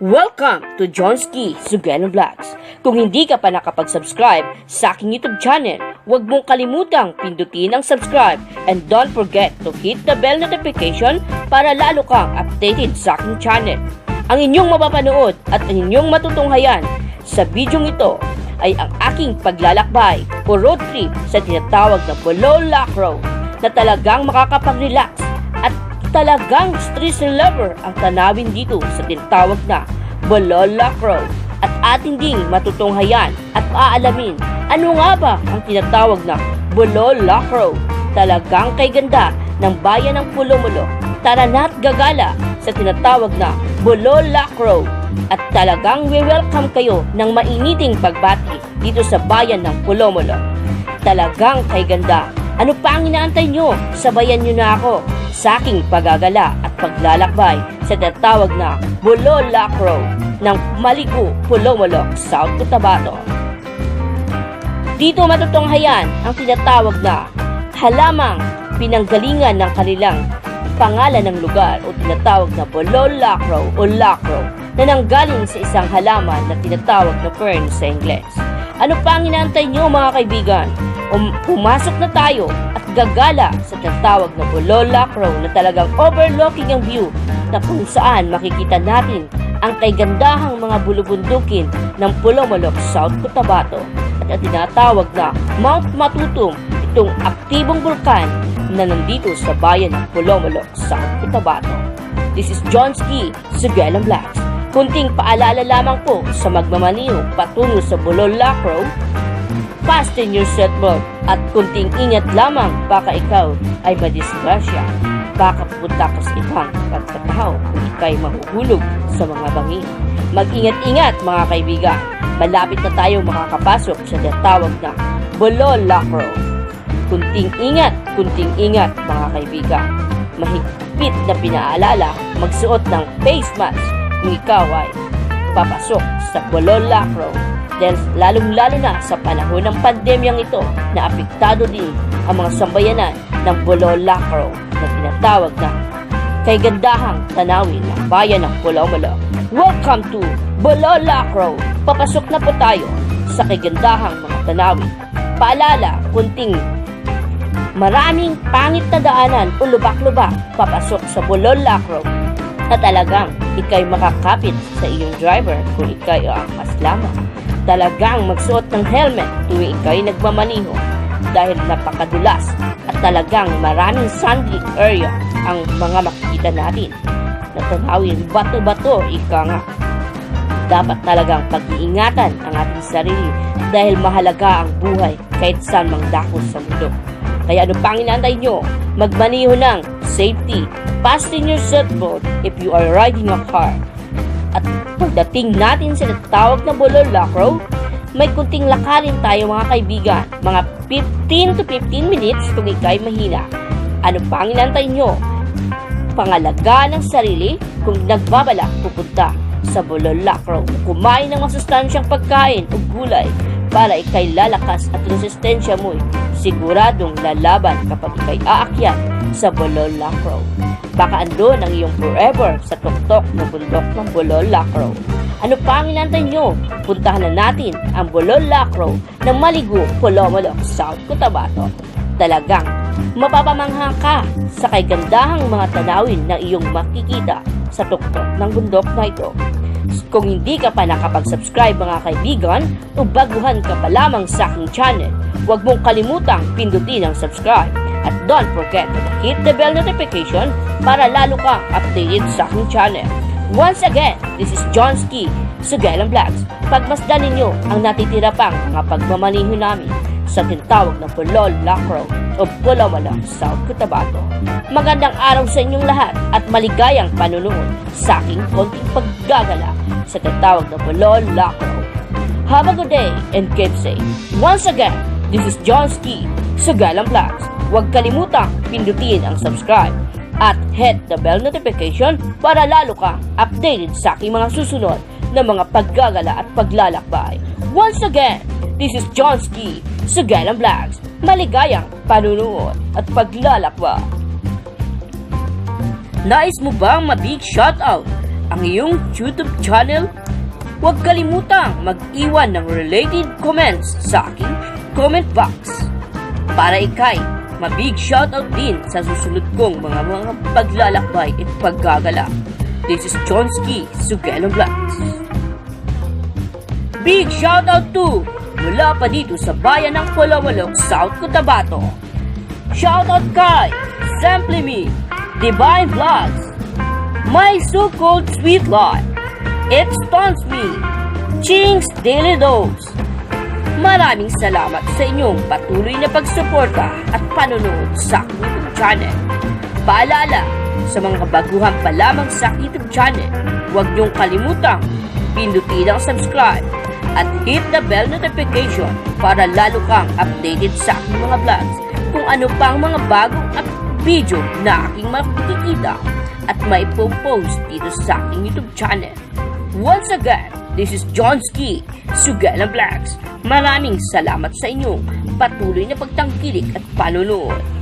Welcome to Johnski Sugalan Vlogs. Kung hindi ka pa nakapag-subscribe sa aking YouTube channel, huwag mong kalimutang pindutin ang subscribe and don't forget to hit the bell notification para lalo kang updated sa aking channel. Ang inyong mapapanood at ang inyong matutunghayan sa bidyong ito ay ang aking paglalakbay o road trip sa tinatawag na Bolola Road na talagang makakapag-relax at talagang stress lover ang tanawin dito sa tinatawag na Bolola Road. At ating ding matutunghayan at aalamin ano nga ba ang tinatawag na Bolola Road. Talagang kay ganda ng bayan ng Pulumulo. Tara na't gagala sa tinatawag na Bolola Road. At talagang we-welcome kayo ng mainiting pagbati dito sa bayan ng Pulumulo. Talagang kay ganda. Ano pa ang inaantay nyo? Sabayan nyo na ako sa aking paggagala at paglalakbay sa tinatawag na Bolola Road ng Maligu, Pulumulo, South Cotabato. Dito matutunghayan ang tinatawag na halamang pinanggalingan ng kanilang pangalan ng lugar o tinatawag na Bolola Road o Lacro na nanggaling sa isang halaman na tinatawag na fern sa Ingles. Ano pa ang inaantay nyo mga kaibigan? Pumasok na tayo at gagala sa tinatawag na Bolola Road na talagang overlooking ang view na kung saan makikita natin ang kaigandahang mga bulubundukin ng Pulumulo, South Cotabato at ang tinatawag na Mount Matutum, itong aktibong bulkan na nandito sa bayan ng Pulumulo, South Cotabato. This is Johnski Sugalan Vlogs. Kunting paalala lamang po sa magmamaniho patungo sa Bolola Road. Fasten your seatbelt at kunting ingat lamang baka ikaw ay madisgrasya. Baka pupunta ka sa ibang pagkatahaw kung ikay mahuhulog sa mga bangin. Mag-ingat-ingat mga kaibigan. Malapit na tayo makakapasok sa tinatawag na Bolola Road. Kunting ingat mga kaibigan. Mahigpit na pinaalala magsuot ng face mask kung ikaw ay papasok sa Bolola Road. Dahil lalong-lalo na sa panahon ng pandemyang ito na apektado din ang mga sambayanan ng Bolola Road na tinatawag na kaigandahang tanawin ng bayan ng Pulumulo. Welcome to Bolola Road. Papasok na po tayo sa kaigandahang mga tanawin. Paalala, kunting maraming pangit na daanan o lubak-lubak papasok sa Bolola Road na talagang ikay makakapit sa iyong driver kung ikay angkas lamang. Talagang magsuot ng helmet tuwing ikay nagmamaniho dahil napakadulas at talagang maraming sandy area ang mga makikita natin na tanawin bato-bato ika nga. Dapat talagang pag-iingatan ang ating sarili dahil mahalaga ang buhay kahit saan mang dako sa mundo. Kaya ano pang inaantay nyo? Magmaniho ng safety. Fasten your seatbelt if you are riding a car. At pagdating natin sa tawag na Bolola Road, may kunting lakarin tayo mga kaibigan. Mga 15 to 15 minutes kung ikay mahina. Ano pa ang inantay nyo? Pangalagaan ng sarili kung nagbabalak pupunta sa Bolola Road. Kumain ng masustansyang pagkain o gulay para ikay lalakas at resistensya mo'y siguradong lalaban kapag ikay aakyat sa Bolola Road. Baka andun ang iyong forever sa tuktok ng bundok ng Bolola Road. Ano pa ang inantay nyo? Puntahan na natin ang Bolola Road ng Maligu, Pulumulo, South Cotabato. Talagang mapapamangha ka sa kaigandahang mga tanawin na iyong makikita sa tuktok ng bundok na ito. Kung hindi ka pa nakapag-subscribe mga kaibigan o baguhan ka pa lamang sa aking channel, huwag mong kalimutang pindutin ang subscribe. At don't forget to hit the bell notification para lalo kang updated sa aking channel. Once again, this is Johnski Sugalan Vlogs. Pagmasdan ninyo ang natitira pang mga pagmamaniho namin sa tinatawag na Bolola Road o Pulumulo, South Cotabato. Magandang araw sa inyong lahat at maligayang panunood sa aking konting paggagala sa tinatawag na Bolola Road. Have a good day and keep safe. Once again, this is Johnski Sugalan Vlogs. Huwag kalimutang pindutin ang subscribe at hit the bell notification para lalo kang updated sa aking mga susunod na mga paggagala at paglalakbay. Once again, this is Johnski Sugalan Vlogs. Maligayang panunood at paglalakbay. Nais mo bang mabig shoutout ang iyong YouTube channel? Huwag kalimutang mag-iwan ng related comments sa aking comment box para ikay mabig shoutout din sa susunod kong mga paglalakbay at paggagalak. This is Jonski Sugelong Vlogs. Big shoutout to mula pa dito sa bayan ng Polawalok, South Cotabato. Shoutout kay Simply Me, Divine Vlogs, My So-Called Sweet Life, It Stuns Me, Ching's Daily Dose. Maraming salamat sa inyong patuloy na pagsuporta at panonood sa aking YouTube channel. Paalala, sa mga baguhan pa lamang sa aking YouTube channel, huwag niyong kalimutang pindutin ang subscribe at hit the bell notification para lalo kang updated sa aking mga vlogs kung ano pang mga bagong video na aking makikita at maipopost dito sa aking YouTube channel. Once again, this is Jonski Sugelong Vlogs. Maraming salamat sa inyong patuloy na pagtangkilik at panonood.